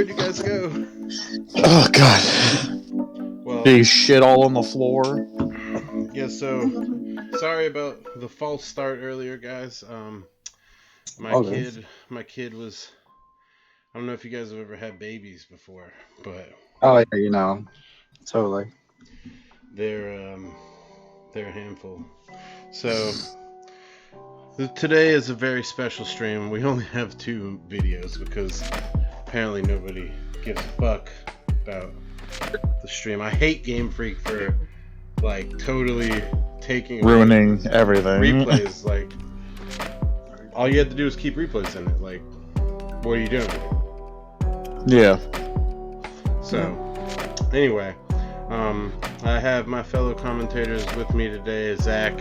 Where'd you guys go? Oh God! Well, Big shit all on the floor. yeah. So sorry about the false start earlier, guys. My kid was. I don't know if you guys have ever had babies before, but Oh yeah, totally. they're a handful. So today is a very special stream. We only have 2 videos because apparently nobody gives a fuck about the stream. I hate Game Freak for totally Ruining everything. Replays. All you have to do is keep replays in it. What are you doing? Yeah. So anyway, I have my fellow commentators with me today. Zach,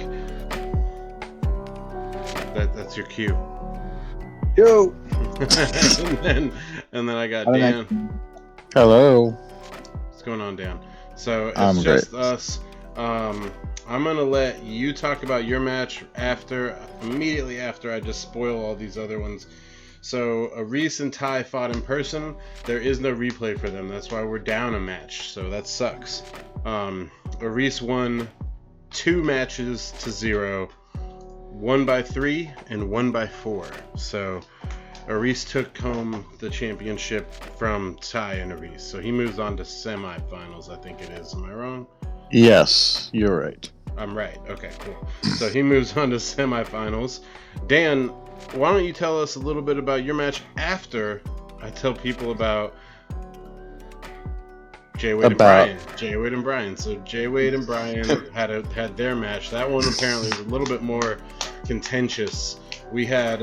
that's your cue. Yo. and then I got Dan. Hello. What's going on, Dan? So it's just us. I'm gonna let you talk about your match immediately after I just spoil all these other ones. So Aris and Ty fought in person. There is no replay for them. That's why we're down a match. So that sucks. Aris won 2 matches to 0, 1 by 3 and 1 by 4. So Aris took home the championship from Ty and Aris. So he moves on to semifinals, I think it is. Am I wrong? Yes, you're right. I'm right. Okay, cool. So he moves on to semifinals. Dan, why don't you tell us a little bit about your match after I tell people about Jay Wade and Brian. Jay Wade and Brian. So Jay Wade and Brian had their match. That one apparently was a little bit more contentious. We had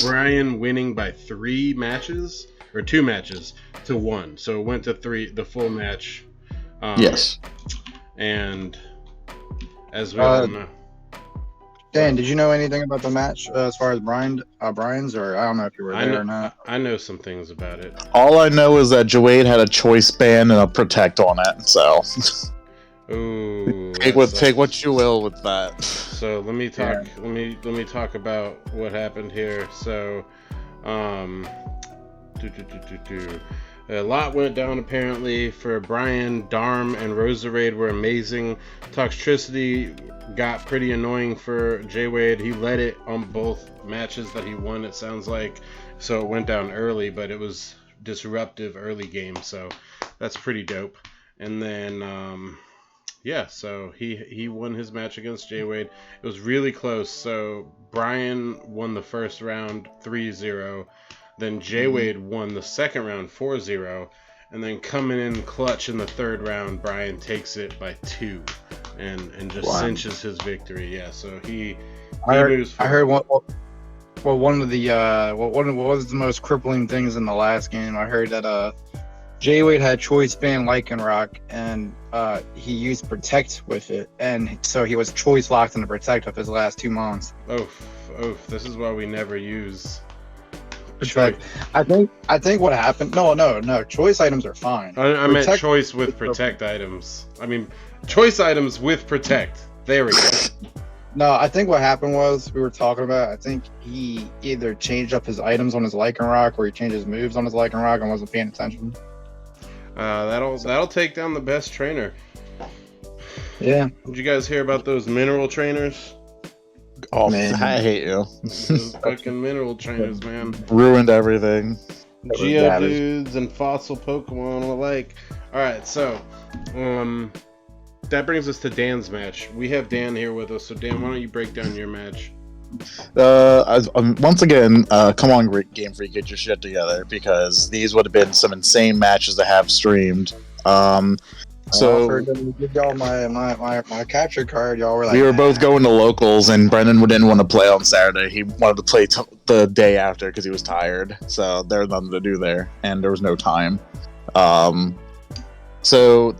Brian winning by 3 matches or 2 matches to 1. So it went to 3, the full match. Yes. And as we all know. Dan, did you know anything about the match as far as Brian's, or I don't know if you were there or not? I know some things about it. All I know is that Jawade had a choice band and a protect on it, so ooh, take what you will with that. So let me talk. Yeah. Let me talk about what happened here. So, a lot went down apparently for Brian. Darm and Roserade were amazing. Toxtricity got pretty annoying for Jay Wade. He led it on both matches that he won, it sounds like. So it went down early, but it was disruptive early game. So that's pretty dope. And then, so he won his match against Jay Wade. It was really close. So Brian won the first round 3-0. Then Jay Wade won the second round 4-0, and then coming in clutch in the third round, Brian takes it by 2, and just cinches his victory. Yeah, so I heard one of the what was the most crippling things in the last game. I heard that Jay Wade had choice ban Lycanroc, and he used protect with it, and so he was choice locked into protect of his last 2 months. Oh, this is why we never use. Choice. I think what happened. No. Choice items are fine. I meant choice with protect items. I mean, choice items with protect. There we go. No, I think what happened was we were talking about. I think he either changed up his items on his Lycanroc or he changed his moves on his Lycanroc and wasn't paying attention. That'll take down the best trainer. Yeah. Did you guys hear about those mineral trainers? Oh man, I hate you. Those fucking mineral trainers, man. Ruined everything. Geodudes and fossil Pokemon alike. Alright, so that brings us to Dan's match. We have Dan here with us, so Dan, why don't you break down your match? Once again, come on, Game Freak, get your shit together, because these would have been some insane matches to have streamed. So give y'all my capture card. Y'all were like, we were both going to locals, and Brendan didn't want to play on Saturday. He wanted to play the day after because he was tired. So there was nothing to do there, and there was no time. So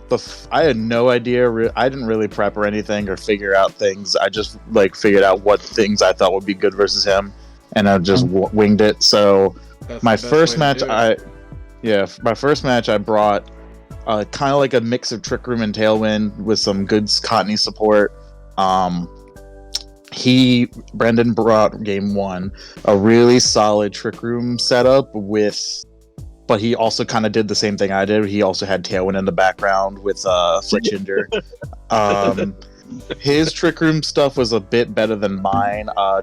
I had no idea. I didn't really prep or anything or figure out things. I just figured out what things I thought would be good versus him, and I just winged it. So my first match, I brought. Kind of like a mix of Trick Room and Tailwind with some good Cottony support. Brendan brought game 1 a really solid Trick Room setup but he also kind of did the same thing I did. He also had Tailwind in the background with Fletchinder. His Trick Room stuff was a bit better than mine. I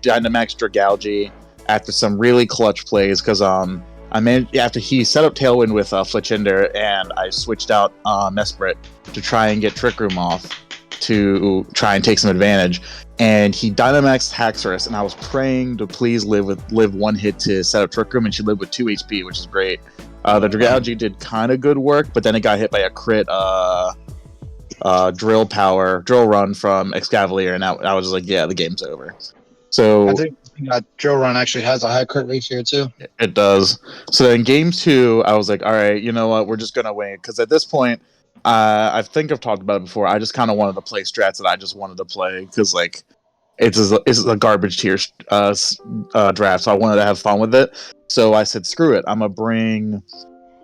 Dynamax Dragalge after some really clutch plays because after he set up Tailwind with Fletchinder, and I switched out Mesprit to try and get Trick Room off to try and take some advantage. And he Dynamaxed Haxorus, and I was praying to please live one hit to set up Trick Room, and she lived with 2 HP, which is great. The Dragalge did kind of good work, but then it got hit by a crit drill run from Excavalier, and I was just like, yeah, the game's over. So I think drill run actually has a high crit ratio too. It does. So in game 2, I was like, all right, you know what, we're just gonna win it, because at this point, I think I've talked about it before. I just kind of wanted to play strats that I just wanted to play because like it's a garbage tier draft, so I wanted to have fun with it. So I said, screw it, I'm gonna bring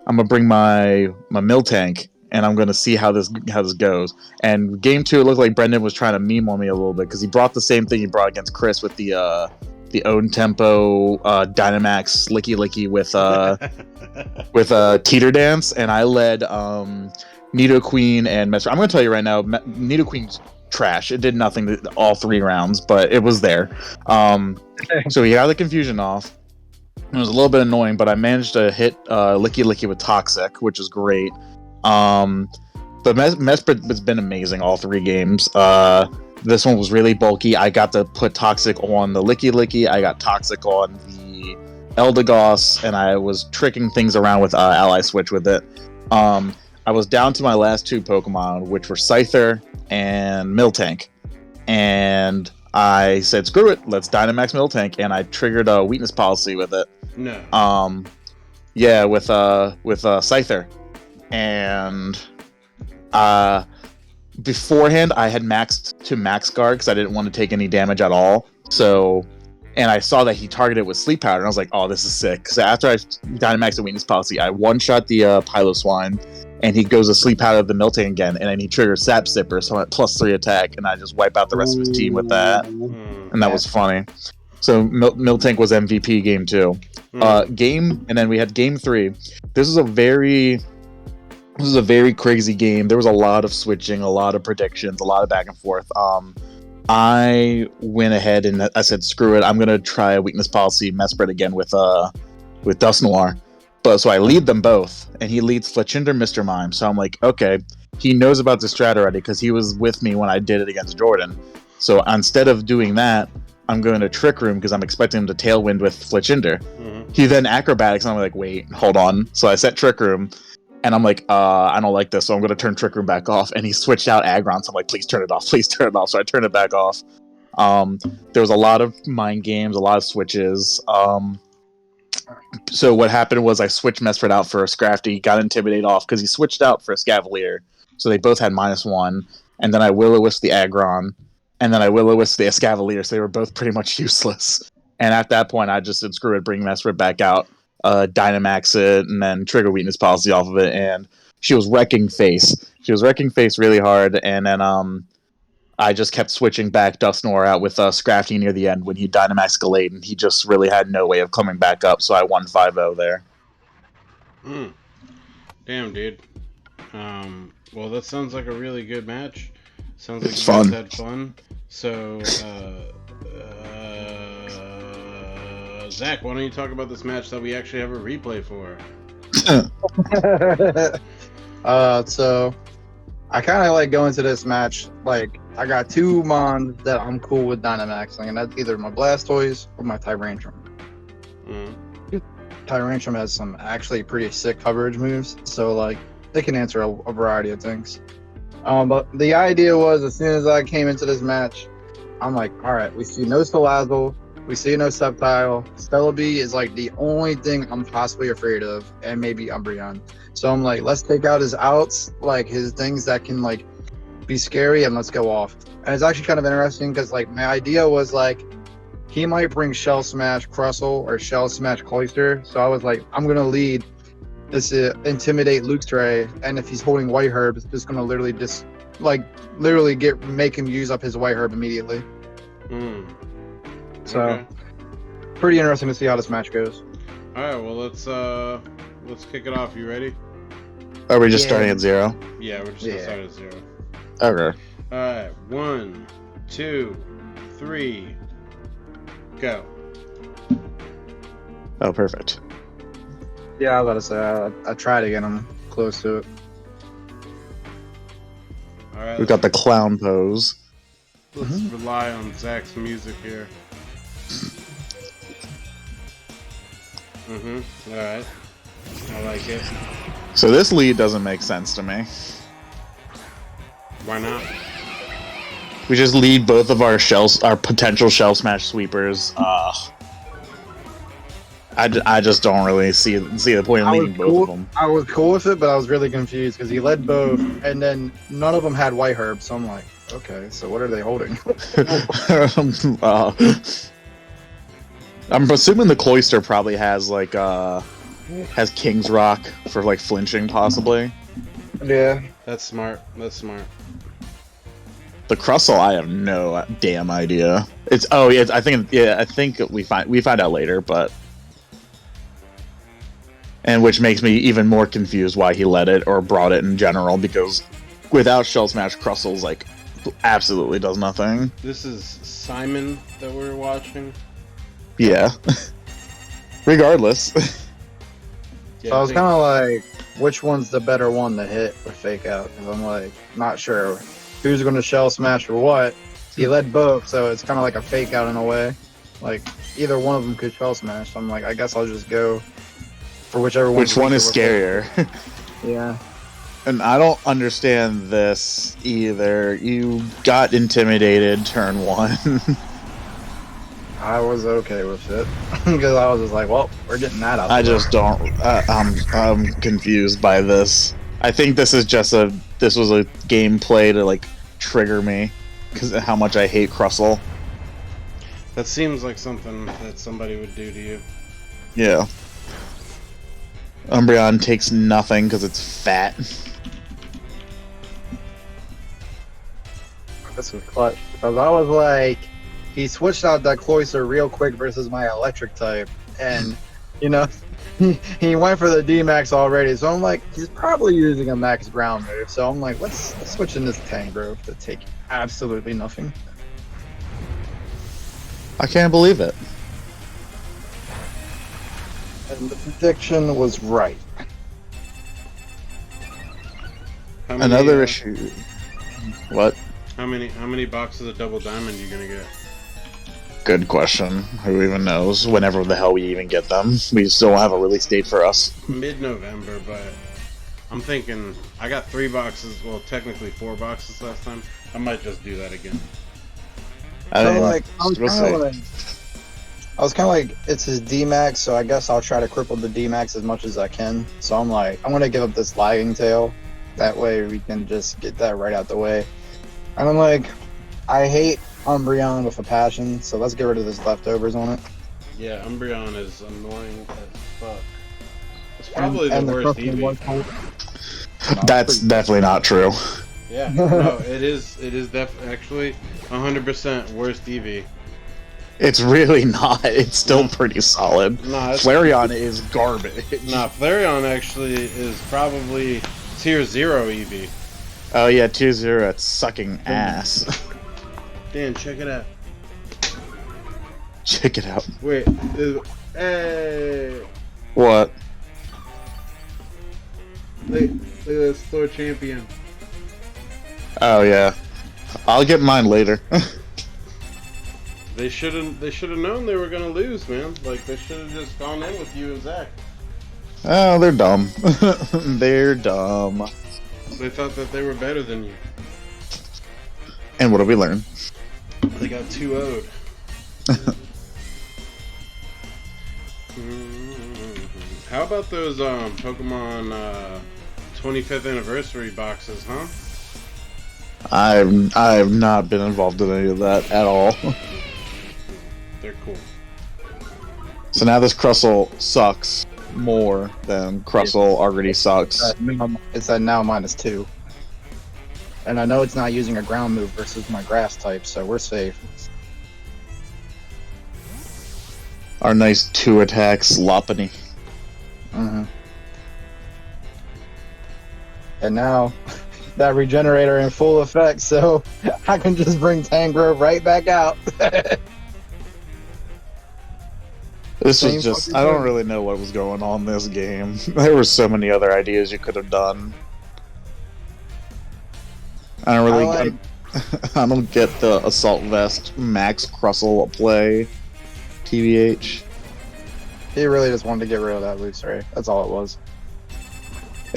my Miltank, and I'm gonna see how this goes. And game 2, it looked like Brendan was trying to meme on me a little bit because he brought the same thing he brought against Chris with the own tempo Dynamax Licky with Teeter Dance, and I led Nidoqueen and Messer. I'm going to tell you right now, Nidoqueen's trash. It did nothing all 3 rounds, but it was there. So he got the confusion off. It was a little bit annoying, but I managed to hit Licky with Toxic, which is great. But Mesprit has been amazing all 3 games. This one was really bulky. I got to put Toxic on the Licky. I got Toxic on the Eldegoss, and I was tricking things around with Ally Switch with it. I was down to my last 2 Pokemon, which were Scyther and Miltank. And I said, screw it, let's Dynamax Miltank, and I triggered a weakness policy with it. No. Yeah, with Scyther. And beforehand, I had maxed to Max Guard because I didn't want to take any damage at all. So, and I saw that he targeted with Sleep Powder, and I was like, oh, this is sick. So after I Dynamaxed the weakness policy, I one-shot the Piloswine, and he goes to Sleep Powder the Miltank again, and then he triggers Sap Sipper, so I'm at +3 attack, and I just wipe out the rest of his team with that. And that was funny. So Miltank was MVP game 2. And then we had game 3. This was a very crazy game. There was a lot of switching, a lot of predictions, a lot of back and forth. I went ahead and I said, screw it, I'm gonna try a weakness policy Mesprit again with Dusknoir. But so I lead them both, and he leads Fletchinder Mr. Mime. So I'm like, okay, he knows about the strat already because he was with me when I did it against Jordan. So instead of doing that, I'm going to Trick Room because I'm expecting him to Tailwind with Fletchinder. He then Acrobatics, and I'm like, wait, hold on. So I set Trick Room, and I'm like, I don't like this, so I'm going to turn Trick Room back off. And he switched out Aggron, so I'm like, please turn it off. So I turned it back off. There was a lot of mind games, a lot of switches. So what happened was I switched Mesprit out for a Scrafty, got Intimidate off because he switched out for a Scavalier. So they both had -1. And then I Will-O-Wisp the Aggron. And then I Will-O-Wisp the Escavalier, so they were both pretty much useless. And at that point, I just said, screw it, bring Mesprit back out, Dynamax it, and then trigger weakness policy off of it. And she was wrecking face. She was wrecking face really hard. And then I just kept switching back Dusknoir out with Scrafty near the end when he Dynamaxed Gallade, and he just really had no way of coming back up, so I won 5-0 there. Damn, dude. Well, that sounds like a really good match. Sounds like it's you guys fun. had fun. So, Zach, why don't you talk about this match that we actually have a replay for? So I kind of like going to this match. Like, I got 2 Mons that I'm cool with Dynamaxing, and that's either my Blastoise or my Tyrantrum. Tyrantrum has some actually pretty sick coverage moves, so like they can answer a variety of things. But the idea was, as soon as I came into this match, I'm like, all right, we see no Salazzle, we see no Sceptile. Celebi is like the only thing I'm possibly afraid of, and maybe Umbreon. So I'm like, let's take out his outs, like his things that can like be scary, and let's go off. And it's actually kind of interesting because like my idea was like he might bring Shell Smash Crustle or Shell Smash Cloyster. So I was like, I'm gonna lead this intimidate Luxray, and if he's holding White Herb, it's just gonna literally make him use up his White Herb immediately. So, pretty interesting to see how this match goes. All right, well let's kick it off. You ready? Are we just starting at 0? Yeah, we're just gonna start at 0. Okay. All right, 1, 2, 3, go. Oh, perfect. Yeah, I was about to say I tried to get him close to it. All right, We've got the clown pose. Let's rely on Zach's music here. All right. I like it. So this lead doesn't make sense to me. Why not? We just lead both of our potential shell smash sweepers. I just don't really see the point in leading both of them. I was cool with it, but I was really confused because he led both, and then none of them had white herb. So I'm like, okay, so what are they holding? I'm assuming the Cloister probably has has King's Rock for like flinching, possibly. Yeah, That's smart. The Crustle, I have no damn idea. I think we find out later, but. And which makes me even more confused why he led it or brought it in general, because without Shell Smash, Crustle's like absolutely does nothing. This is Simon that we're watching. Yeah. Regardless. Yeah, so I was kind of like, which one's the better one to hit or fake out? Because I'm like, not sure who's going to Shell Smash or what. He led both, so it's kind of like a fake out in a way. Like, either one of them could Shell Smash. So I'm like, I guess I'll just go for whichever one. Which one is scarier? Yeah. And I don't understand this either. You got intimidated turn 1. I was okay with it because I was just like, well, we're getting that out. I just don't. I'm confused by this. I think this was a gameplay to like trigger me because of how much I hate Crustle. That seems like something that somebody would do to you. Yeah. Umbreon takes nothing because it's fat. This was clutch because I was like, he switched out that Cloister real quick versus my electric type, and he went for the D-Max already. So I'm like, he's probably using a max ground move. So I'm like, let's switch in this Tangrowth to take absolutely nothing. I can't believe it. And the prediction was right. Another issue. What? How many boxes of Double Diamond are you gonna get? Good question. Who even knows? Whenever the hell we even get them. We still don't have a release date for us. Mid-November, but I'm thinking I got 3 boxes. Well, technically 4 boxes last time. I might just do that again. I was kind of like, it's his D-Max, so I guess I'll try to cripple the D-Max as much as I can. So I'm like, I'm going to give up this lagging tail. That way we can just get that right out the way. And I'm like, I hate Umbreon with a passion, so let's get rid of this leftovers on it. Yeah, Umbreon is annoying as fuck. It's probably the worst EV. That's definitely not true. Yeah, no, it is actually 100% worst EV. It's really not. It's still pretty solid. Flareon is garbage. Nah, Flareon actually is probably tier 0 EV. Oh yeah, tier 0, it's sucking ass. Dan, check it out. Check it out. Wait, hey! What? Look at this Thor champion. Oh yeah, I'll get mine later. They should have known they were gonna lose, man. Like they should have just gone in with you and Zach. Oh, they're dumb. They're dumb. They thought that they were better than you. And what did we learn? They got 2-0'd. How about those Pokemon 25th anniversary boxes, huh? I've not been involved in any of that at all. They're cool. So now this Crustle sucks more than Crustle already sucks. It's at now -2. And I know it's not using a ground move versus my grass type, so we're safe. Our nice 2-attack Sloppany. Mm-hmm. And now that regenerator in full effect, so I can just bring Tangrowth right back out. This was just, I don't really know what was going on in this game. There were so many other ideas you could have done. I don't get the Assault Vest Max Crustle play. TBH. He really just wanted to get rid of that loose ray. That's all it was.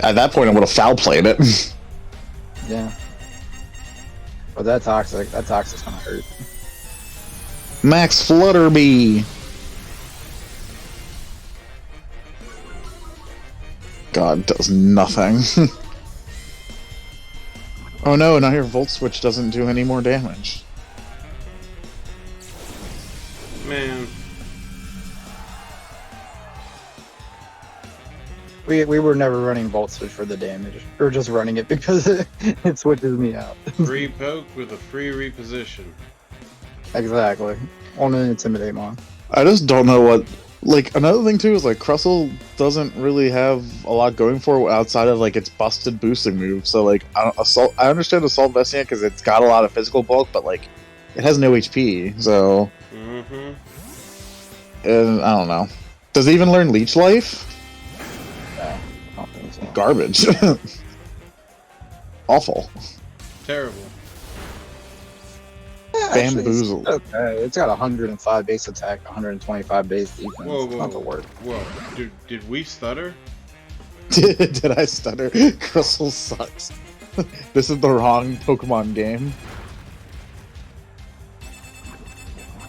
At that point, I would have foul played it. Yeah. But that's Toxic's gonna hurt. Max Flutterby. God, does nothing. Oh no, now your Volt Switch doesn't do any more damage. Man. We were never running Volt Switch for the damage. We were just running it because it switches me out. Free poke with a free reposition. Exactly. On an Intimidate Mon. I just don't know what... Like, another thing too is, like, Crustle doesn't really have a lot going for it outside of, like, its busted boosting move. So, like, I understand Assault Vesting because it's got a lot of physical bulk, but, like, it has no HP, so... Mm-hmm. And, I don't know. Does it even learn Leech Life? No, I don't think so. Garbage. Awful. Terrible. Yeah, Bamboozled. Okay, it's got 105 base attack, 125 base defense. Whoa, It's not the worst. Whoa. Did we stutter? Did I stutter? Crustle sucks. This is the wrong Pokemon game.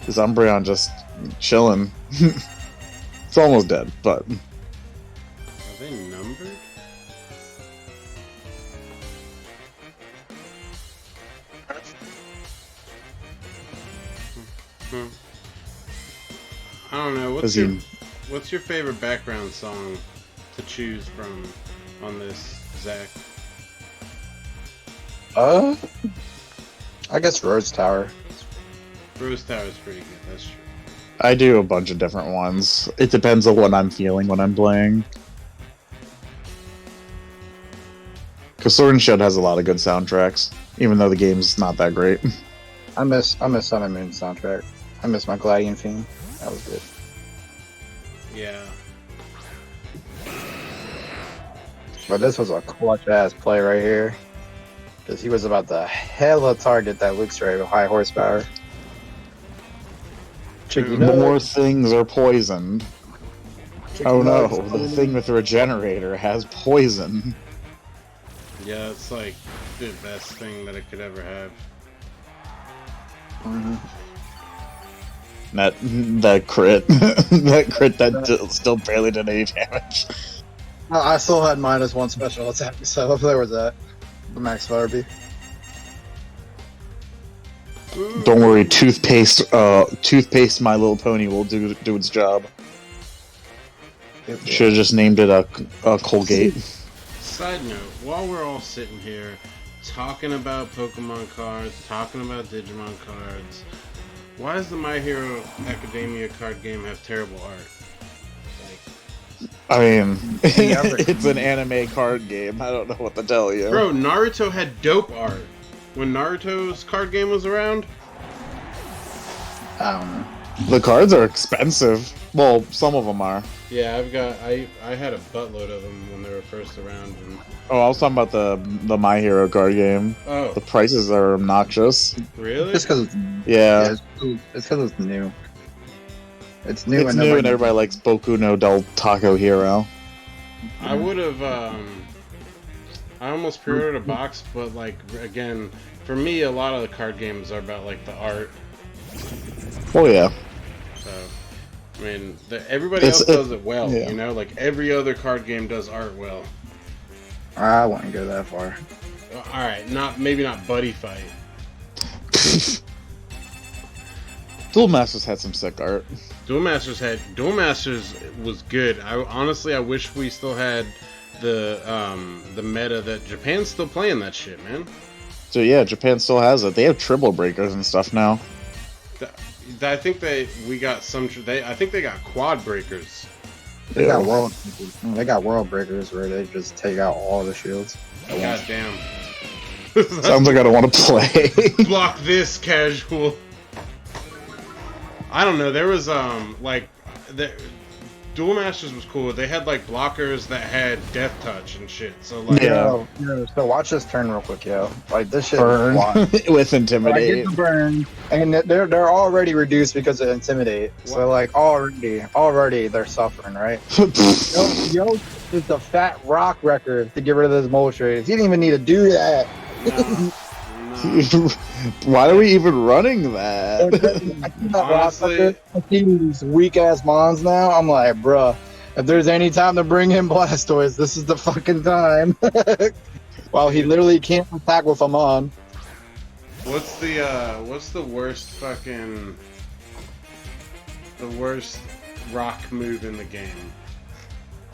Is Umbreon just chilling? It's almost dead, but... Are they numbered? I don't know. What's your favorite background song to choose from on this, Zach? I guess Rose Tower. Rose Tower is pretty good. That's true. I do a bunch of different ones. It depends on what I'm feeling when I'm playing. Because Sword and Shield has a lot of good soundtracks, even though the game's not that great. I miss Sun and Moon soundtrack. I miss my Gladian theme. That was good. Yeah. But this was a clutch ass play right here. Because he was about to hella target that Luxray with high horsepower. More things are poisoned. Oh no, the thing with the regenerator has poison. Yeah, it's like the best thing that it could ever have. Mm-hmm. That crit. That crit that still barely did any damage. I still had -1 special attack, so there was that. The Max Farby. Don't worry, toothpaste My Little Pony will do its job. Should have just named it a Colgate. Side note, while we're all sitting here talking about Pokemon cards, talking about Digimon cards, why does the My Hero Academia card game have terrible art? I mean, it's an anime card game. I don't know what to tell you. Bro, Naruto had dope art when Naruto's card game was around. I don't know. The cards are expensive. Well, some of them are. Yeah, I had a buttload of them when they were first around. And... Oh, I was talking about the My Hero card game. Oh. The prices are obnoxious. Really? Just because Yeah. It's because it's new. It's new, and everybody likes Boku no Del Taco Hero. I would have, I almost pre-ordered a box, but, like, again, for me, a lot of the card games are about, like, the art. Oh, yeah. So, I mean, everybody else does it well, you know? Like, every other card game does art well. I wouldn't go that far. Alright, maybe not Buddy Fight. Duel Masters had some sick art. Duel Masters was good. I wish we still had the meta that Japan's still playing that shit, man. So yeah, Japan still has it. They have triple breakers and stuff now. I think we got some. I think they got quad breakers. They got world breakers where they just take out all the shields. God damn. Sounds like I don't want to play. Block this, casual. I don't know. There was Duel Masters was cool. They had like blockers that had death touch and shit. So like, so watch this turn real quick, yo. Like this shit burn with intimidate. Burn, and they're already reduced because of intimidate. What? So like already they're suffering, right? yo is the fat rock record to get rid of those mole trades. He didn't even need to do that. No. Why are we even running that? Honestly, I see these weak ass mons now. I'm like, bruh, if there's any time to bring in Blastoise, this is the fucking time. While he literally can't attack with a mon. What's the worst rock move in the game?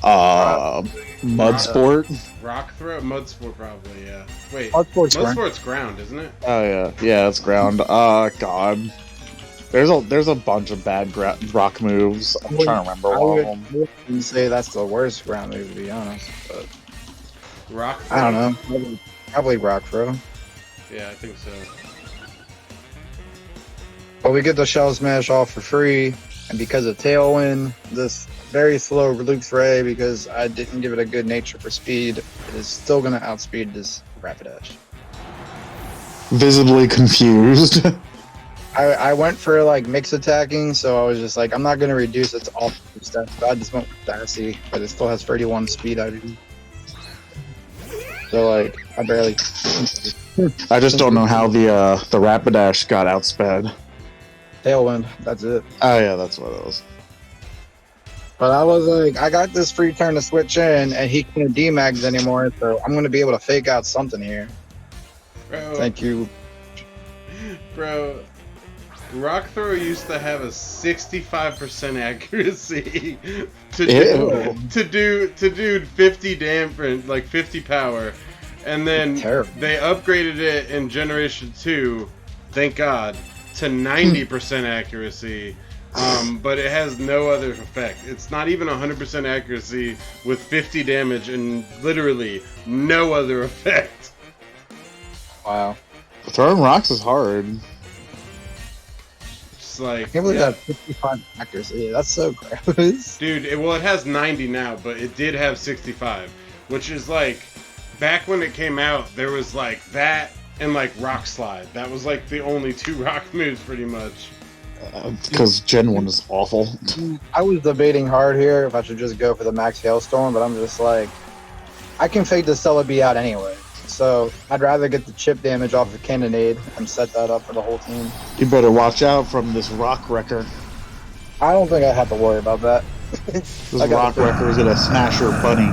Mud Sport. Rock throw, Mud Sport probably. Yeah. Wait, Mud Sport's ground, isn't it? Oh yeah, it's ground. God, there's a bunch of bad rock moves. I'm trying to remember all of them. I wouldn't say that's the worst ground move, to be honest. But rock throw? I don't know. Probably rock throw. Yeah, I think so. But we get the Shell Smash off for free, and because of Tailwind, this very slow Luke's Ray, because I didn't give it a good nature for speed, it is still going to outspeed this Rapidash. Visibly confused. I went for like mix attacking, so I was just like, I'm not going to reduce its all stats, but I just went with Darcy, but it still has 31 speed out of it. So like, I barely... I just don't know how the Rapidash got outsped. Tailwind, that's it. Oh yeah, that's what it was. But I was like, I got this free turn to switch in, and he can't D-mags anymore, so I'm going to be able to fake out something here. Bro, Thank you. Bro, Rock Throw used to have a 65% accuracy to do 50 damage, like 50 power, and then they upgraded it in Generation 2, thank God, to 90% accuracy. But it has no other effect. It's not even 100% accuracy with 50 damage and literally no other effect. Wow. Throwing rocks is hard. It's like, I can't believe that 55 accuracy. That's so gross. Dude, it has 90 now, but it did have 65, which is like, back when it came out, there was like that and like Rock Slide. That was like the only two rock moves pretty much. Because Gen 1 is awful. I was debating hard here if I should just go for the Max Hailstorm, but I'm just like, I can fake the Celebi out anyway. So I'd rather get the chip damage off the Cannonade and set that up for the whole team. You better watch out from this Rock Wrecker. I don't think I have to worry about that. This Rock Wrecker is gonna smash your bunny.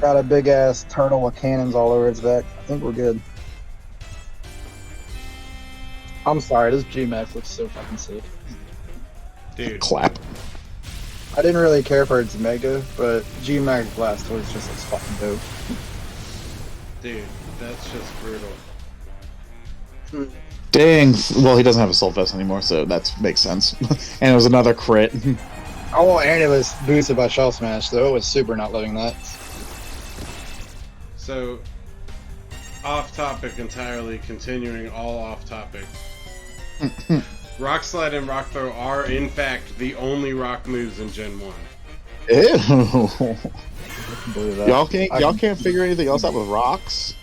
Got a big ass turtle with cannons all over its back. I think we're good. I'm sorry, this G-Max looks so fucking sick. Dude. Clap. I didn't really care for its Mega, but G-Max Blastoise just looks fucking dope. Dude, that's just brutal. Dang. Well, he doesn't have a Soul Vest anymore, so that makes sense. And it was another crit. Oh, and it was boosted by Shell Smash, so it was super not loving that. So, off topic entirely, continuing all off topic. Rock Slide and Rock Throw are, in fact, the only rock moves in Gen 1. Ew. Y'all can't figure anything else out with rocks?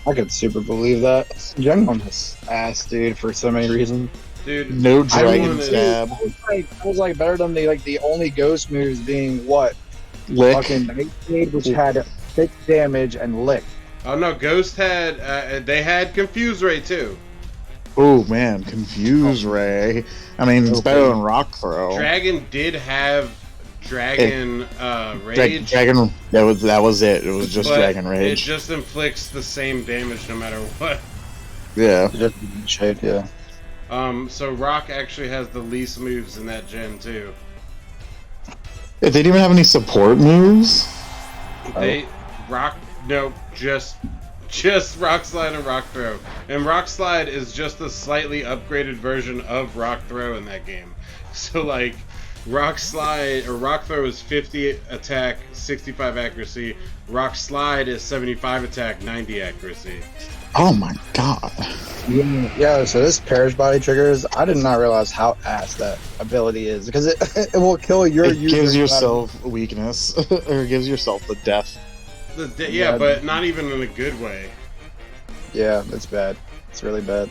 I could super believe that. Gen 1 is ass, dude, for so many reasons. Dude, no Dragon Stab. I was like better than the only ghost moves being what? Lick. Fucking Nightshade, which had 6 damage, and Lick. Oh no, Ghost had, they had Confuse Ray too. Oh man, Confuse Ray. I mean, it's better than Rock Throw. Dragon did have Dragon Rage. Dragon, that was it. It was just Dragon Rage. It just inflicts the same damage no matter what. Yeah. Just shade, yeah. So Rock actually has the least moves in that gen too. They didn't even have any support moves? Rock, no, just just Rock Slide and Rock Throw. And Rock Slide is just a slightly upgraded version of Rock Throw in that game. So, like, Rock Slide or Rock Throw is 50 attack, 65 accuracy. Rock Slide is 75 attack, 90 accuracy. Oh my god. Yeah, so this Perish Body triggers, I did not realize how ass that ability is, because it will kill your It user. gives yourself weakness, or it gives yourself the death. Yeah, but not even in a good way. Yeah, it's bad. It's really bad.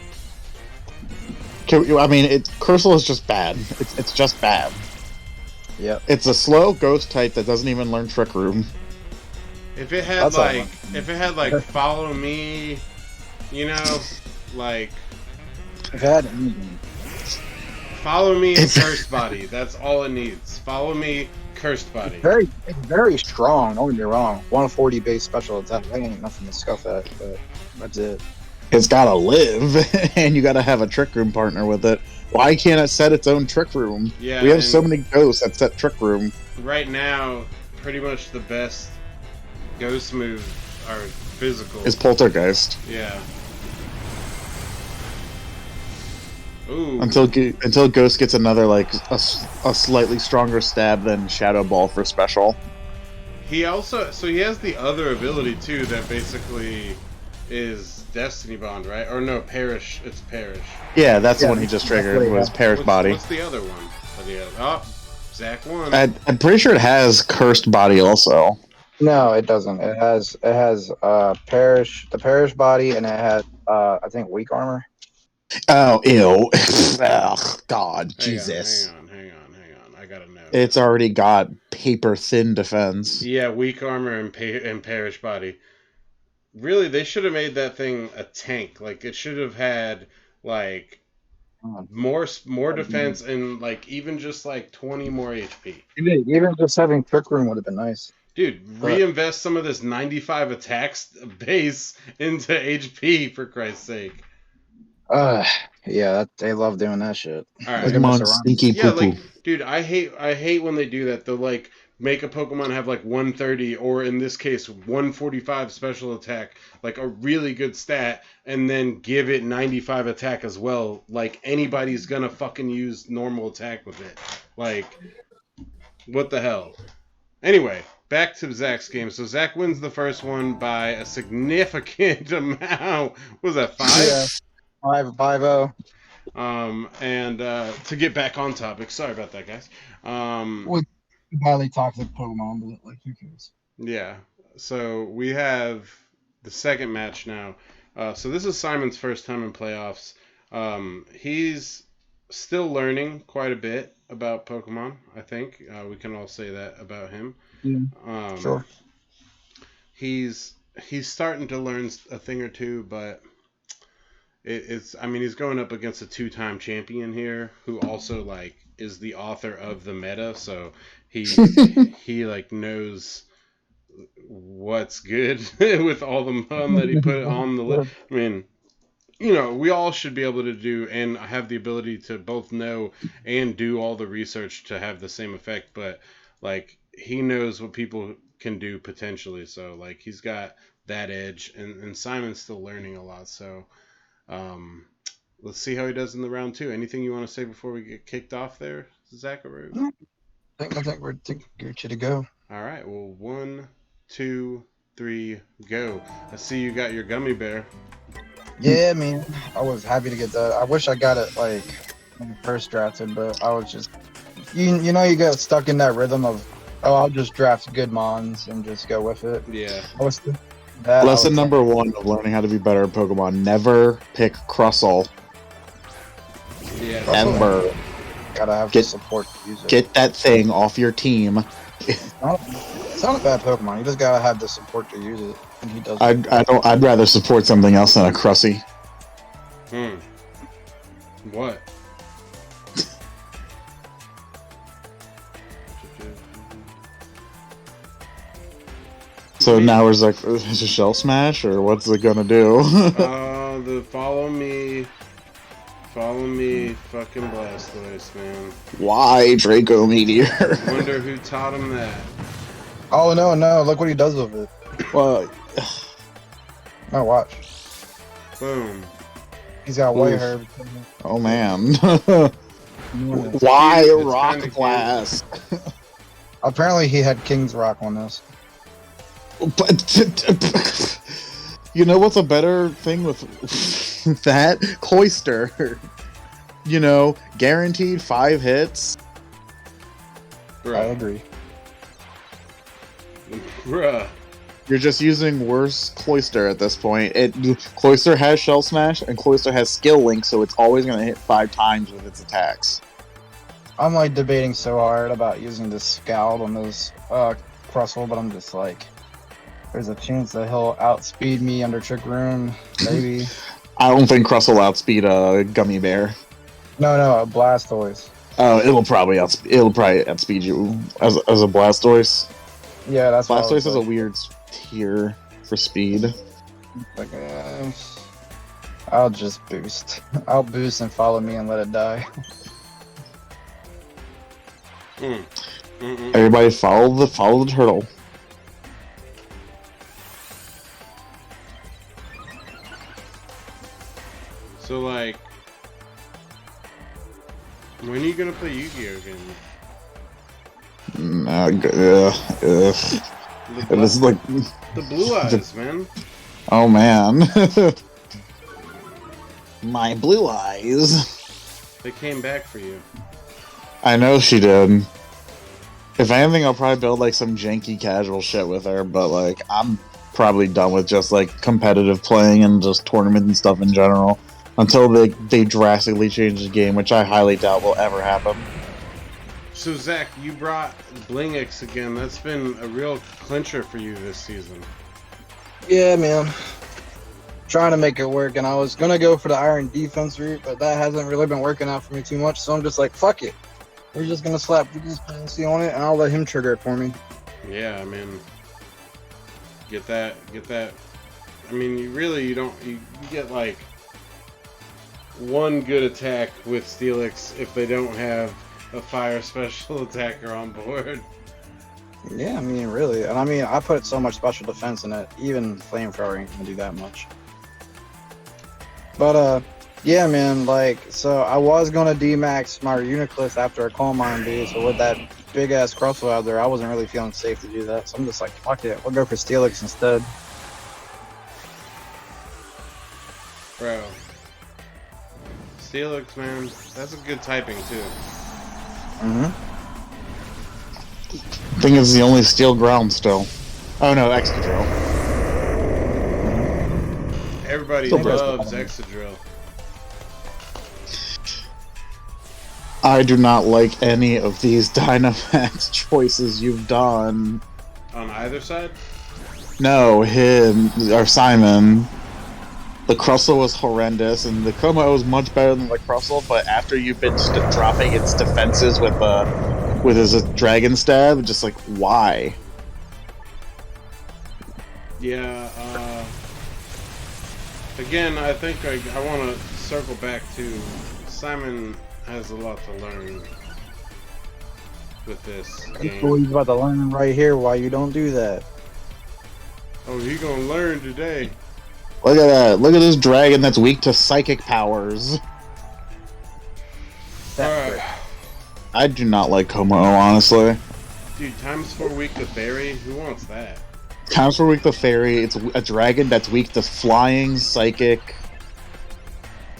I mean, Cursal is just bad. It's just bad. Yep. It's a slow ghost type that doesn't even learn Trick Room. If it had like follow me, you know, like If it had follow me and Cursed Body. That's all it needs. Follow me, Cursed Body. It's very strong, don't get me wrong. 140 base special attack. That ain't nothing to scuff at, but that's it. It's gotta live, and you gotta have a Trick Room partner with it. Why can't it set its own Trick Room? Yeah, we have so many ghosts that set Trick Room. Right now, pretty much the best ghost moves are physical. Is Poltergeist. Yeah. Ooh. Until Ghost gets another, like, a slightly stronger stab than Shadow Ball for special. He has the other ability too that basically is Destiny Bond, right? Or no, Perish. It's Perish. Yeah, that's the one he just triggered, was Perish Body. What's the other one? Oh, Zach won. I'm pretty sure it has Cursed Body also. No, it doesn't. It has Perish, the Perish Body, and it has I think Weak Armor. Oh, ew. Ugh, God, Jesus. Hang on. I gotta know. It's already got paper thin defense. Yeah, Weak Armor and Perish Body. Really, they should have made that thing a tank. Like, it should have had, like, more defense and, like, even just, like, 20 more HP. Even just having Trick Room would have been nice. Dude, reinvest some of this 95 attacks base into HP, for Christ's sake. Yeah, they love doing that shit. All right, come on, sneaky poo-poo. like, dude, I hate when they do that. They'll, like, make a Pokemon have, like, 130, or in this case, 145 special attack, like, a really good stat, and then give it 95 attack as well. Like, anybody's gonna fucking use normal attack with it. Like, what the hell? Anyway, back to Zach's game. So Zach wins the first one by a significant amount. What was that, 5? Yeah. 5-0. And to get back on topic, sorry about that, guys. With highly toxic Pokemon, but like, who cares? Yeah. So we have the second match now. So this is Simon's first time in playoffs. He's still learning quite a bit about Pokemon, I think. We can all say that about him. Yeah. Sure. He's starting to learn a thing or two, but he's going up against a 2-time champion here who also, like, is the author of the meta, so he like knows what's good with all the fun that he put on the list. I mean, you know, we all should be able to do and have the ability to both know and do all the research to have the same effect, but, like, he knows what people can do potentially, so, like, he's got that edge, and Simon's still learning a lot, so let's see how he does in the round 2. Anything you want to say before we get kicked off there, Zachary? I think we're good to go. All right, well, 1, 2, 3, go. I see you got your gummy bear. Yeah, man. I was happy to get that. I wish I got it, like, when I first drafted, but I was just... You know, you get stuck in that rhythm of, I'll just draft good mons and just go with it. Yeah. Lesson number 1 of learning how to be better at Pokemon: never pick Crustle. Yeah. Ever. Gotta have the support to use it. Get that thing off your team. It's not a bad Pokemon. You just gotta have the support to use it, and he does. I'd rather support something else than a Crussie. What? So now it's like, is it Shell Smash, or what's it gonna do? The follow me fucking Blastoise, man. Why Draco Meteor? Wonder who taught him that. Oh no, look what he does with it. Well, No, watch. Boom. He's got white Oof. hair. Oh man. It's Why cute. It's rock kinda blast? Apparently, he had King's Rock on this. But you know what's a better thing with that? Cloister. You know, guaranteed 5 hits. I Bruh. agree. Bruh. You're just using worse Cloister at this point. Cloister has Shell Smash and Cloister has Skill Link, so it's always going to hit 5 times with its attacks. I'm like debating so hard about using this Scout on this Crustle, but I'm just like, there's a chance that he'll outspeed me under Trick Room, maybe. I don't think Crust will outspeed a Gummy Bear. No, a Blastoise. Oh, it'll probably outspeed you as a Blastoise. Yeah, that's what I Blastoise was is a like. weird tier for speed. Like, I'll just boost. I'll boost and follow me and let it die. Everybody follow the turtle. So, like, when are you gonna play Yu-Gi-Oh again? It was like The blue eyes, man. oh man, my blue eyes. They came back for you. I know she did. If anything, I'll probably build like some janky casual shit with her, but like I'm probably done with just like competitive playing and just tournament and stuff in general until they drastically change the game, which I highly doubt will ever happen. So, Zach, you brought Blingix again. That's been a real clincher for you this season. Yeah, man. Trying to make it work, and I was gonna go for the Iron Defense route, but that hasn't really been working out for me too much, so I'm just like, fuck it. We're just gonna slap this PLC on it, and I'll let him trigger it for me. Yeah, I mean, get that. I mean, you get like one good attack with Steelix if they don't have a fire special attacker on board. Yeah, I mean, really. And I mean, I put so much special defense in it, even Flamethrower ain't gonna do that much. But, yeah, man, like, so I was gonna D-max my Uniclus after a Calm Mind B, so with that big-ass Crustle out there, I wasn't really feeling safe to do that, so I'm just like, fuck it, we'll go for Steelix instead. Bro. Steelix, man, that's a good typing, too. I think it's the only steel ground still. Oh no, Excadrill. Everybody Still loves Excadrill. I do not like any of these Dynamax choices you've done. On either side? No, him or Simon. The Crustle was horrendous, and the Como was much better than the Crustle. But after you've been dropping its defenses with his Dragon Stab, just like why? Yeah. Again, I think I want to circle back to Simon has a lot to learn with this game. He's about to learn right here why you don't do that. Oh, he gonna learn today. Look at that! Look at this dragon that's weak to psychic powers. Alright. I do not like Como, honestly. Dude, times 4 weak to Fairy? Who wants that? Times for weak to Fairy. It's a dragon that's weak to flying, psychic.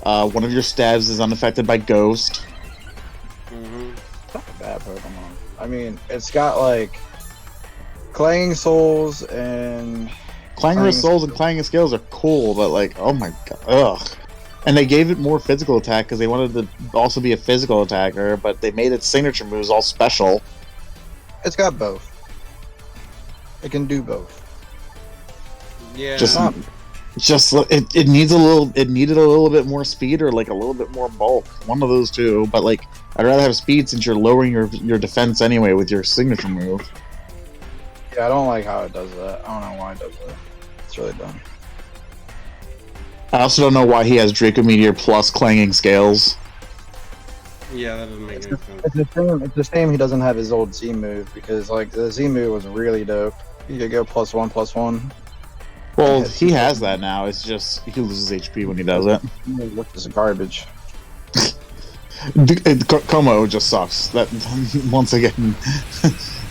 One of your stabs is unaffected by ghost. It's not a bad Pokemon. I mean, it's got like Clanging Souls and Clangorous Souls and Clanging Scales are cool, but like, oh my god, ugh. And they gave it more physical attack because they wanted to also be a physical attacker, but they made its signature moves all special. it's got both. It can do both. Yeah. It needs a little. It needed a little bit more speed or like a little bit more bulk. One of those two. But like, I'd rather have speed since you're lowering your defense anyway with your signature move. Yeah, I don't like how it does that. I don't know why it does that. It's really dumb. I also don't know why he has Draco Meteor plus Clanging Scales. Yeah, that doesn't make any sense. It's the same he doesn't have his old Z move because like the Z move was really dope. You could go +1/+1. Well, he has that now. It's just he loses HP when he does it. Which is garbage. Como just sucks. That once again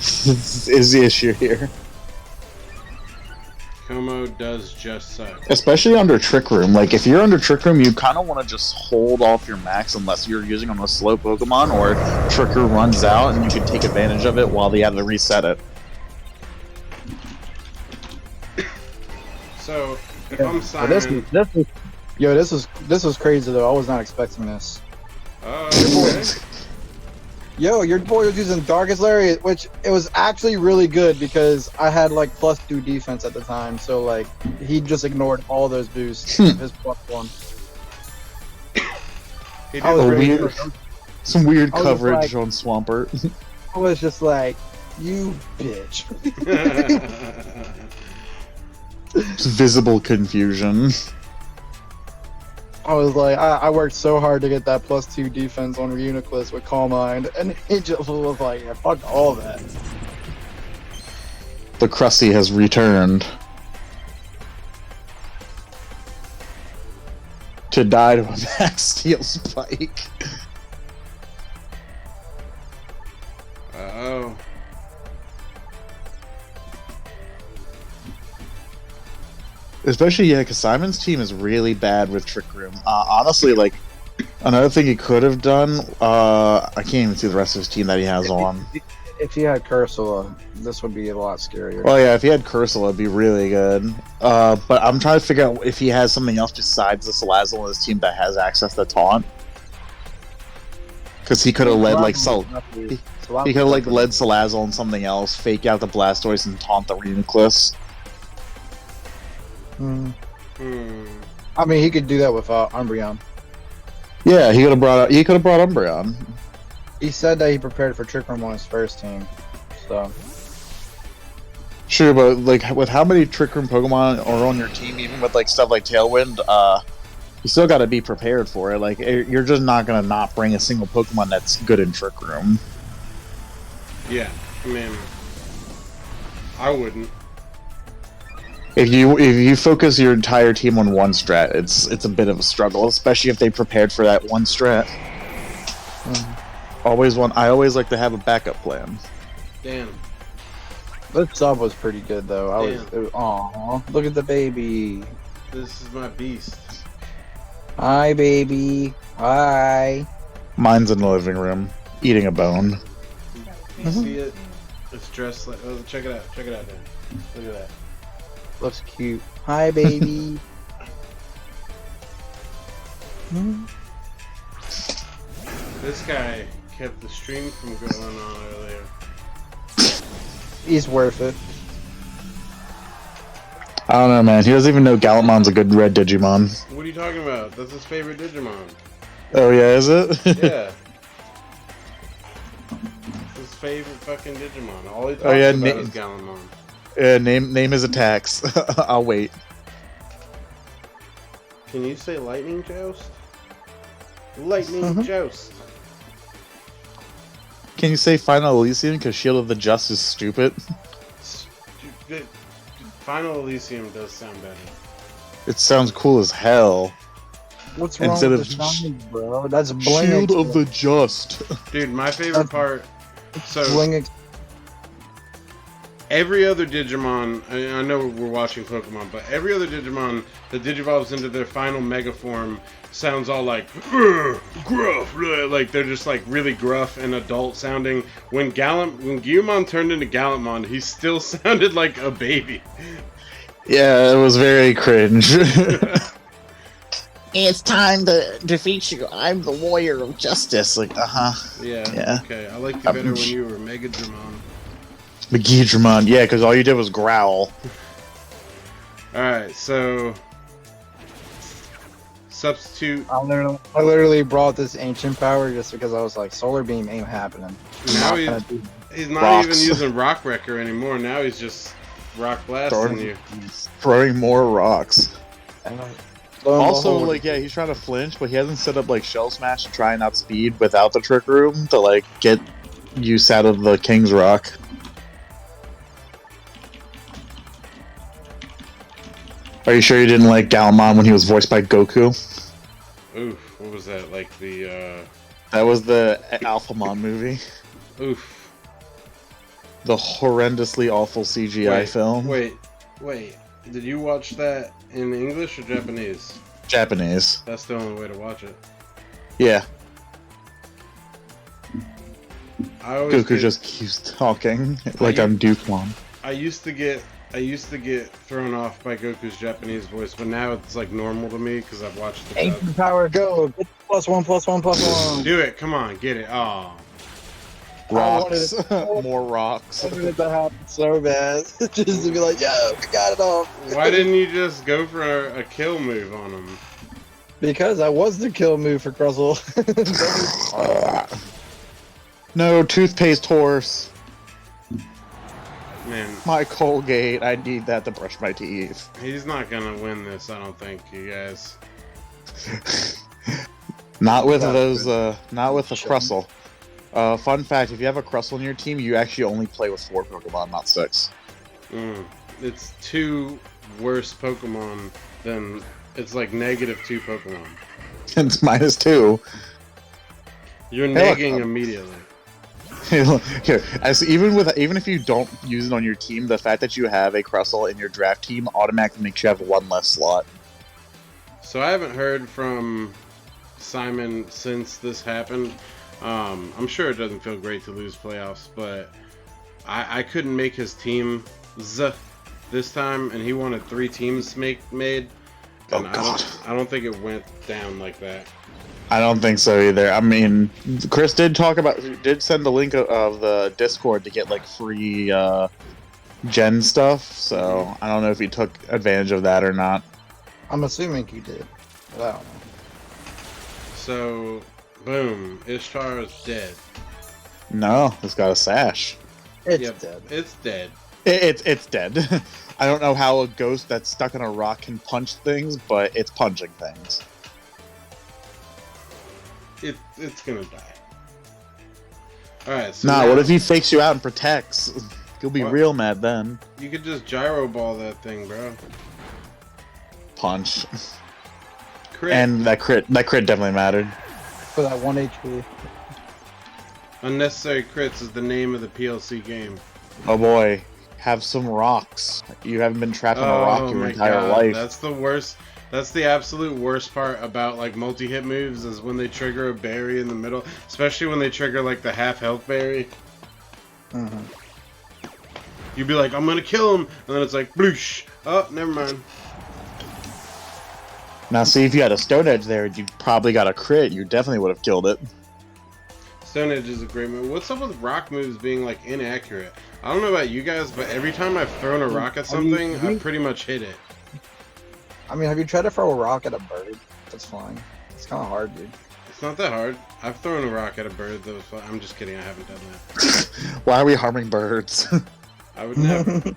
is the issue here. Como does just suck. Especially under Trick Room. Like, if you're under Trick Room, you kind of want to just hold off your max unless you're using on a slow Pokemon or Trick Room runs out and you can take advantage of it while they have to reset it. So, if I'm Simon... This was crazy, though. I was not expecting this. Okay. Your boy was using Darkest Lariat, which it was actually really good because I had like +2 defense at the time, so like he just ignored all those boosts of his +1. Some weird coverage on Swampert. I was just like, you bitch. It's visible confusion. I was like, I worked so hard to get that +2 defense on Reuniclus with Calm Mind, and he just was like, yeah, fuck all that. The Crusty has returned. To die to a Max Steel Spike. Uh-oh. Especially, yeah, because Simon's team is really bad with Trick Room. Honestly, like, another thing he could have done, I can't even see the rest of his team that he has on. If he had Cursula, this would be a lot scarier. Well, yeah, if he had Cursula, it'd be really good. But I'm trying to figure out if he has something else besides the Salazzle on his team that has access to Taunt. Because he could have led, like, he could have, like, led Salazzle on something else, fake out the Blastoise, and taunt the Reuniclus. I mean, he could do that with Umbreon. Yeah, he could have brought Umbreon. He said that he prepared for Trick Room on his first team, so. Sure, but like with how many Trick Room Pokemon are on your team, even with like stuff like Tailwind, you still got to be prepared for it. Like you're just not gonna not bring a single Pokemon that's good in Trick Room. Yeah, I mean, I wouldn't. If you focus your entire team on one strat, it's a bit of a struggle, especially if they prepared for that one strat. I always like to have a backup plan. Damn. This sub was pretty good though. Aw, look at the baby. This is my beast. Hi, baby. Hi. Mine's in the living room, eating a bone. You see it? It's dressed like. Oh, check it out. Check it out, Dan. Look at that. Looks cute. Hi, baby. This guy kept the stream from going on earlier. He's worth it. I don't know, man. He doesn't even know Gallantmon's a good red Digimon. What are you talking about? That's his favorite Digimon. Oh yeah, is it? Yeah. His favorite fucking Digimon. All he talks about is Gallantmon. Yeah, name his attacks. I'll wait. Can you say Lightning Joust? Lightning Joust. Can you say Final Elysium because Shield of the Just is stupid? Final Elysium does sound better. It sounds cool as hell. What's wrong with the sound, bro? That's bling. Shield of the Just. Dude, my favorite part. So bling. Every other Digimon, I know we're watching Pokemon, but every other Digimon that digivolves into their final Mega form sounds all like gruff, like they're just like really gruff and adult sounding. When Guilmon turned into Gallantmon, he still sounded like a baby. Yeah, it was very cringe. It's time to defeat you. I'm the warrior of justice. Like, Yeah. Okay, I liked you better when you were Megadramon. Megidramon, yeah, because all you did was growl. Alright, so substitute. I literally brought this ancient power just because I was like, Solar Beam ain't happening. Now he's not even using Rock Wrecker anymore. Now he's just Rock Blasting you. Throwing more rocks. Also, behold, like, yeah, he's trying to flinch, but he hasn't set up, like, Shell Smash to try and outspeed without the Trick Room to, like, get use out of the King's Rock. Are you sure you didn't like Galmon when he was voiced by Goku? Oof, what was that? Like the, That was the Alphamon movie. Oof. The horrendously awful CGI film. Wait. Did you watch that in English or Japanese? Japanese. That's the only way to watch it. Yeah. Goku just keeps talking like I'm Dukemon. I used to get thrown off by Goku's Japanese voice, but now it's like normal to me because I've watched the dub. Ancient power, go! Get +1. Do it, come on, get it. Oh. Rocks. More rocks. I wanted it to happen so bad. Just to be like, yo, we got it all. Why didn't you just go for a kill move on him? Because I was the kill move for Crustle. No, toothpaste horse. Man. My Colgate, I need that to brush my teeth. He's not gonna win this, I don't think, you guys. Not with those, not with the Crustle. Fun fact, if you have a Crustle in your team, you actually only play with 4 Pokemon, not 6. It's 2 worse Pokemon than... It's like -2 Pokemon. It's -2. You're negging immediately. Here, even if you don't use it on your team, the fact that you have a Crustle in your draft team automatically makes you have 1 less slot. So I haven't heard from Simon since this happened. I'm sure it doesn't feel great to lose playoffs, but I couldn't make his team this time, and he wanted 3 teams made. Oh, God. I don't think it went down like that. I don't think so either. I mean, Chris did send the link of the Discord to get like free gen stuff, so I don't know if he took advantage of that or not. I'm assuming he did. But I don't know. So, boom, Ishtar is dead. No, it's got a sash. It's dead. It's dead. It's dead. I don't know how a ghost that's stuck in a rock can punch things, but it's punching things. It's gonna die. Alright, so what if he fakes you out and protects? You'll be real mad then. You could just gyro ball that thing, bro. Punch. Crit. And that crit definitely mattered. For that 1 HP. Unnecessary crits is the name of the PLC game. Oh boy, have some rocks. You haven't been trapped on a rock your entire life. That's the worst. That's the absolute worst part about like multi-hit moves is when they trigger a berry in the middle, especially when they trigger like the half health berry. You'd be like, I'm gonna kill him, and then it's like, bloosh. Oh, never mind. Now see, if you had a Stone Edge there, you probably got a crit. You definitely would have killed it. Stone Edge is a great move. What's up with rock moves being like inaccurate? I don't know about you guys, but every time I've thrown a rock at something, I've pretty much hit it. I mean, have you tried to throw a rock at a bird? That's fine. It's kind of hard, dude. It's not that hard. I've thrown a rock at a bird that was fun. I'm just kidding. I haven't done that. Why are we harming birds? I would never.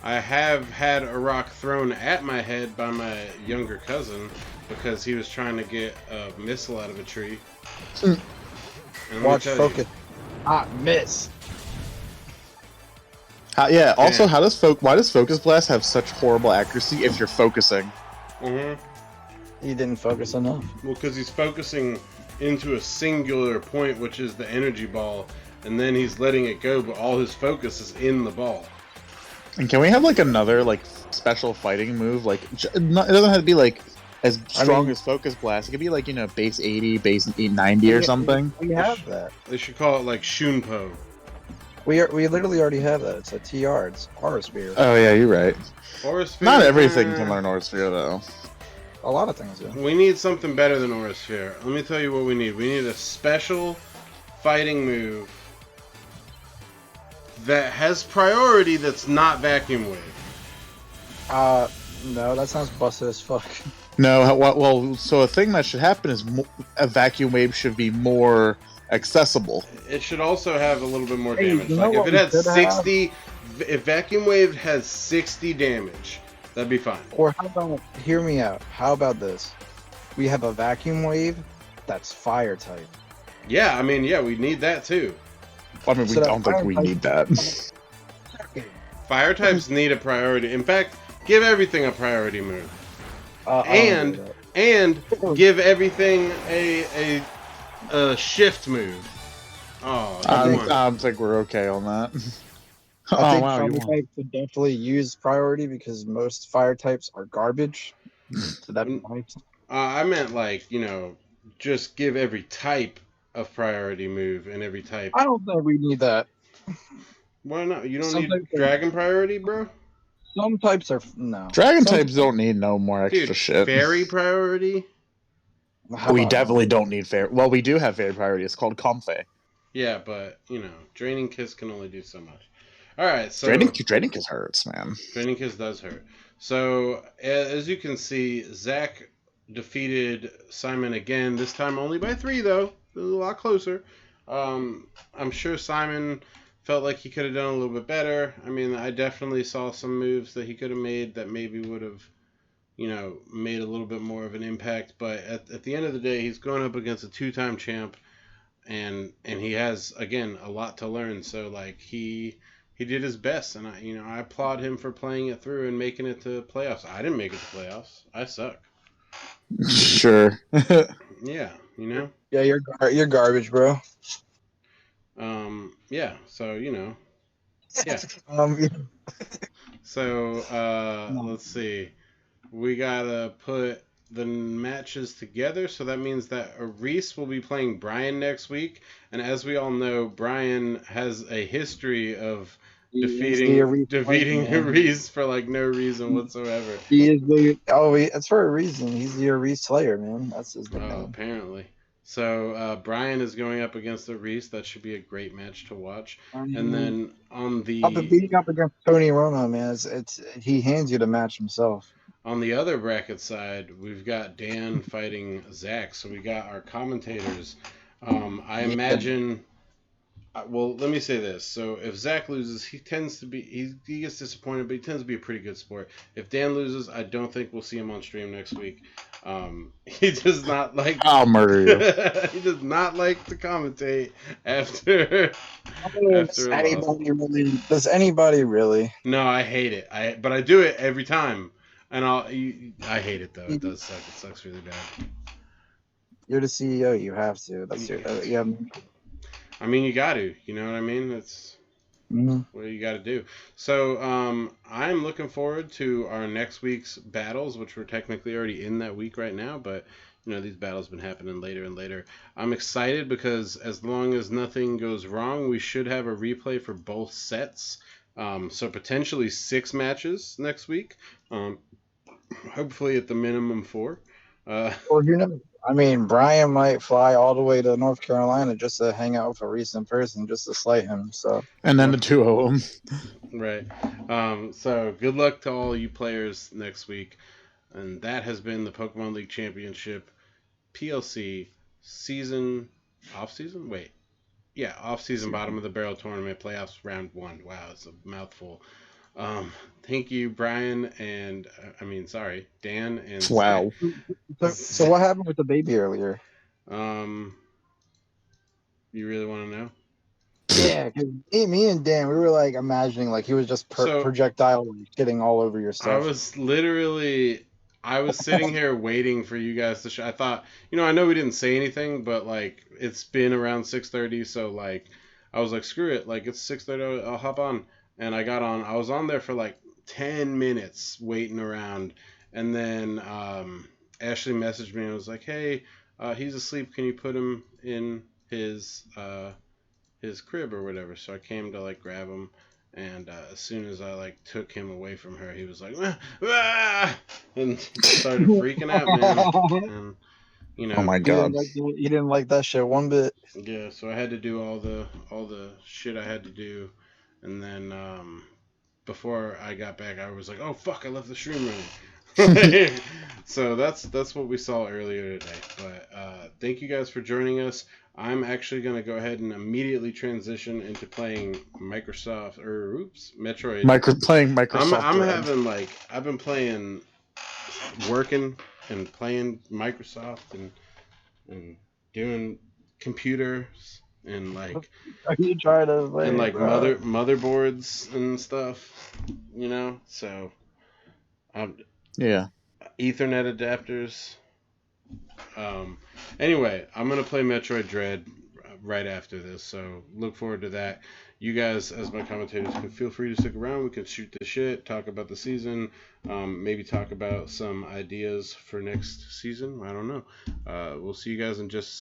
I have had a rock thrown at my head by my younger cousin because he was trying to get a missile out of a tree. Watch, focus. Miss. Yeah. Also, why does Focus Blast have such horrible accuracy if you're focusing? He didn't focus enough. Well, because he's focusing into a singular point, which is the energy ball, and then he's letting it go, but all his focus is in the ball. And can we have like another like special fighting move? Like it doesn't have to be like as strong as Focus Blast. It could be like, you know, base 80, base 90 or something. We have that. They should call it like Shunpo. We literally already have that. It's a TR. It's Aura Sphere. Oh yeah, you're right. Aura Sphere. Not everything can learn Aura Sphere though. A lot of things do. We need something better than Aura Sphere. Let me tell you what we need. We need a special fighting move that has priority that's not Vacuum Wave. No, that sounds busted as fuck. No, well, so a thing that should happen is a Vacuum Wave should be more accessible. It should also have a little bit more damage. Like if it had 60, if Vacuum Wave has 60 damage, that'd be fine. Or how about, hear me out. How about this? We have a Vacuum Wave that's Fire type. Yeah, I mean, yeah, we need that too. I mean, we don't think we need that. Fire types need a priority. In fact, Give everything a priority move. And Give everything a shift move. Oh, I don't think we're okay on that. I think fire types would definitely use priority because most fire types are garbage. So that'd be nice. I meant like, just give every type of priority move and every type. I don't think we need that. Why not? You don't need dragon priority, bro? Some types are no. Dragon types don't need no more extra Dude, shit. Fairy priority? We definitely don't need fairy. Well, we do have fairy priority. It's called Comfey. Yeah, but Draining Kiss can only do so much. All right, so Draining Kiss hurts, man. Draining Kiss does hurt. So as you can see, Zach defeated Simon again. This time only by 3, though. It was a lot closer. I'm sure Simon felt like he could have done a little bit better. I mean, I definitely saw some moves that he could have made that maybe would have, made a little bit more of an impact. But at the end of the day, he's going up against a 2-time champ, and he has, again, a lot to learn. So like he did his best, and I applaud him for playing it through and making it to playoffs. I didn't make it to playoffs. I suck. Sure. Yeah, Yeah, you're garbage, bro. Yeah. So yeah. Yeah. So let's see. We gotta put the matches together, so that means that Reese will be playing Brian next week, and as we all know, Brian has a history of defeating Reese for like no reason whatsoever. It's for a reason. He's the Reese Slayer, man. That's his nickname. Oh, apparently. So Brian is going up against the Reese. That should be a great match to watch. And then on the beating up against Tony Romo, man, he hands you the match himself. On the other bracket side, we've got Dan fighting Zach. So we got our commentators. I imagine. Well, let me say this. So if Zach loses, he tends to be he gets disappointed, but he tends to be a pretty good sport. If Dan loses, I don't think we'll see him on stream next week. He does not like. I'll murder you. He does not like to commentate after. Does anybody really? No, I hate it. But I do it every time, and I hate it though. It does suck. It sucks really bad. You're the CEO. You have to. That's you have. I mean, you got to. You know what I mean? That's what you got to do. So I'm looking forward to our next week's battles, which we're technically already in that week right now. But, these battles have been happening later and later. I'm excited because as long as nothing goes wrong, we should have a replay for both sets. So potentially 6 matches next week. Hopefully at the minimum 4. Or who knows? I mean, Brian might fly all the way to North Carolina just to hang out with a recent person, just to slight him. So, and then the 2 of them. Right. So good luck to all you players next week. And that has been the Pokemon League Championship PLC off-season? Wait. Yeah, off-season bottom of the barrel tournament playoffs round 1. Wow, it's a mouthful. Thank you, Brian, and Dan and wow. So what happened with the baby earlier? You really want to know? Yeah, because me and Dan, we were like imagining like he was just projectile getting all over your stuff. I was sitting here waiting for you guys to show. I thought, I know we didn't say anything, but like it's been around 6:30, so like I was like, screw it, like it's 6:30, I'll hop on. And I got on. I was on there for like 10 minutes waiting around, and then Ashley messaged me and was like, "Hey, he's asleep. Can you put him in his crib or whatever?" So I came to like grab him, and as soon as I like took him away from her, he was like, "Ah!" and started freaking out, man. And, oh my god, he didn't like that shit one bit. Yeah, so I had to do all the shit I had to do. And then before I got back, I was like, "Oh fuck! I left the stream room." So that's what we saw earlier today. But thank you guys for joining us. I'm actually gonna go ahead and immediately transition into playing Metroid. Playing Microsoft. I'm having I've been working and playing Microsoft and doing computers. And like, are you trying to motherboards and stuff, so Yeah. Ethernet adapters. Anyway, I'm gonna play Metroid Dread right after this, so look forward to that. You guys, as my commentators, can feel free to stick around. We can shoot the shit, talk about the season, maybe talk about some ideas for next season. I don't know. We'll see you guys in just